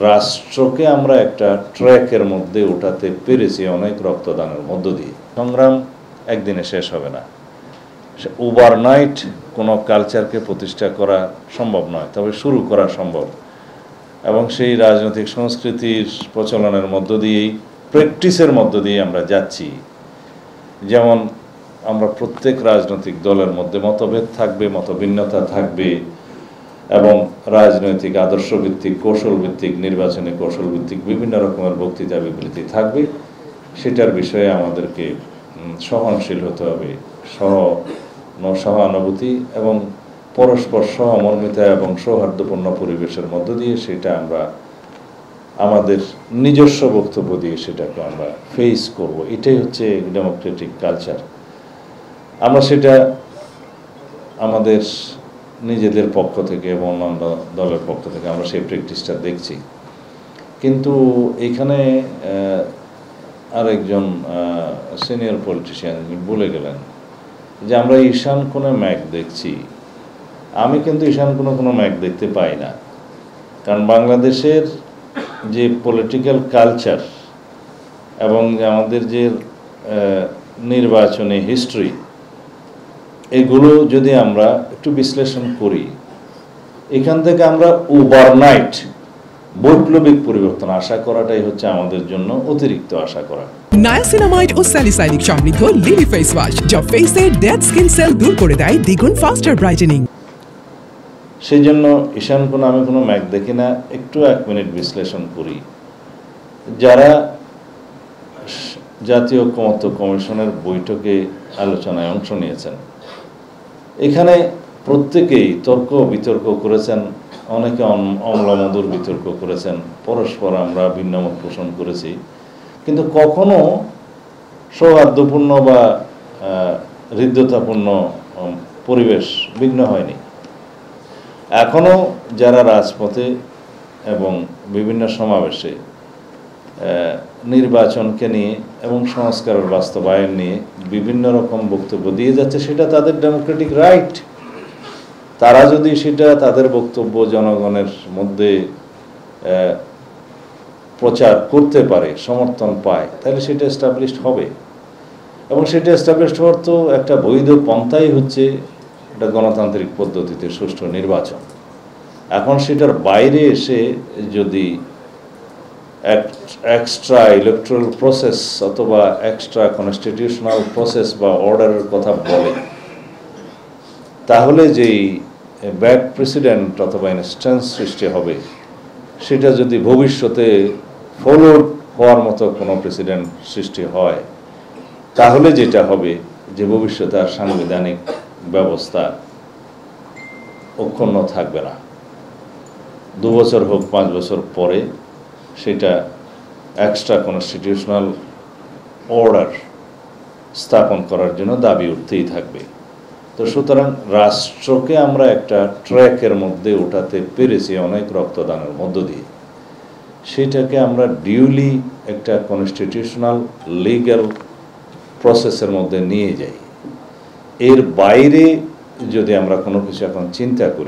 রাষ্ট্রকে আমরা একটা ট্র্যাকের মধ্যে ওঠাতে পেরেছি অনেক রক্তদানের মধ্য দিয়ে। সংগ্রাম একদিনে শেষ হবে না, ওভারনাইট কোনো কালচারকে প্রতিষ্ঠা করা সম্ভব নয়, তবে শুরু করা সম্ভব। এবং সেই রাজনৈতিক সংস্কৃতির প্রচলনের মধ্য দিয়েই, প্র্যাকটিসের মধ্য দিয়ে আমরা যাচ্ছি। যেমন আমরা প্রত্যেক রাজনৈতিক দলের মধ্যে মতভেদ থাকবে, মতভিন্নতা থাকবে, এবং রাজনৈতিক আদর্শভিত্তিক, কৌশলভিত্তিক, নির্বাচনী কৌশলভিত্তিক বিভিন্ন রকমের বক্তৃতা বিবৃতি থাকবে। সেটার বিষয়ে আমাদেরকে সহনশীল হতে হবে, সহানুভূতি এবং পরস্পর সহমর্মিতা এবং সৌহার্দ্যপূর্ণ পরিবেশের মধ্য দিয়ে সেটা আমরা আমাদের নিজস্ব বক্তব্য দিয়ে সেটাকে আমরা ফেস করব। এটাই হচ্ছে ডেমোক্রেটিক কালচার। আমরা সেটা আমাদের নিজেদের পক্ষ থেকে এবং অন্যান্য দলের পক্ষ থেকে আমরা সেই প্র্যাকটিসটা দেখছি। কিন্তু এখানে আরেকজন সিনিয়র পলিটিশিয়ান বলে গেলেন যে আমরা ঈশান কোণে ম্যাগ দেখছি। আমি কিন্তু ঈশান কোণে কোনো ম্যাগ দেখতে পাই না, কারণ বাংলাদেশের যে পলিটিক্যাল কালচার এবং আমাদের যে নির্বাচনী হিস্ট্রি, এগুলো যদি আমরা একটু বিশ্লেষণ করি, এখান থেকে আমরা ওভারনাইট বৈপ্লবিক পরিবর্তন আশা করাটাই হচ্ছে আমাদের জন্য অতিরিক্ত আশা করা। নায়াসিনামাইড ও স্যালিসাইলিক সমৃদ্ধ লিলি ফেস ওয়াশ, যা ফেসের ডেড স্কিন সেল দূর করে দেয় দ্বিগুণ ফাস্টার ব্রাইটেনিং। সেই জন্য ঈশান কোণে আমি কোনো ম্যাগ দেখি না। একটু 1 মিনিট বিশ্লেষণ করি। যারা জাতীয় ঐকমত্য কমিশনের বৈঠকে আলোচনায় অংশ নিয়েছেন, এখানে প্রত্যেকেই তর্ক বিতর্ক করেছেন, অনেকে অম্লমধুর বিতর্ক করেছেন, পরস্পর আমরা ভিন্নমত পোষণ করেছি, কিন্তু কখনো সৌহার্দ্যপূর্ণ বা হৃদ্যতাপূর্ণ পরিবেশ বিঘ্ন হয়নি। এখনও যারা রাজপথে এবং বিভিন্ন সমাবেশে নির্বাচনকে নিয়ে এবং সংস্কারের বাস্তবায়ন নিয়ে বিভিন্ন রকম বক্তব্য দিয়ে যাচ্ছে, সেটা তাদের ডেমোক্রেটিক রাইট। তারা যদি সেটা তাদের বক্তব্য জনগণের মধ্যে প্রচার করতে পারে, সমর্থন পায়, তাহলে সেটা এস্টাবলিশড হবে। এবং সেটা এস্টাবলিশড হওয়ার তো একটা বৈধ পন্থাই হচ্ছে একটা গণতান্ত্রিক পদ্ধতিতে সুষ্ঠু নির্বাচন। এখন সেটার বাইরে এসে যদি এক্সট্রা ইলেকট্রাল প্রসেস অথবা এক্সট্রা কনস্টিটিউশনাল প্রসেস বা অর্ডারের কথা বলে, তাহলে যেই ব্যাড প্রেসিডেন্ট অথবা ইনস্ট্যান্স সৃষ্টি হবে, সেটা যদি ভবিষ্যতে ফলোড হওয়ার মতো কোনো প্রেসিডেন্ট সৃষ্টি হয়, তাহলে যেটা হবে যে ভবিষ্যতে আর সাংবিধানিক ব্যবস্থা অক্ষুণ্ণ থাকবে না। 2 বছর হোক 5 বছর পরে সেটা এক্সট্রা কনস্টিটিউশনাল অর্ডার স্থাপন করার জন্য দাবি উঠতেই থাকবে। তো সুতরাং রাষ্ট্রকে আমরা একটা ট্র্যাকের মধ্যে ওঠাতে পেরেছি অনেক রক্তদানের মধ্য দিয়ে। সেটাকে আমরা ডিউলি একটা কনস্টিটিউশনাল লিগ্যাল প্রসেসের মধ্যে নিয়ে যাই। এর বাইরে যদি আমরা কোনো কিছু এখন চিন্তা করি,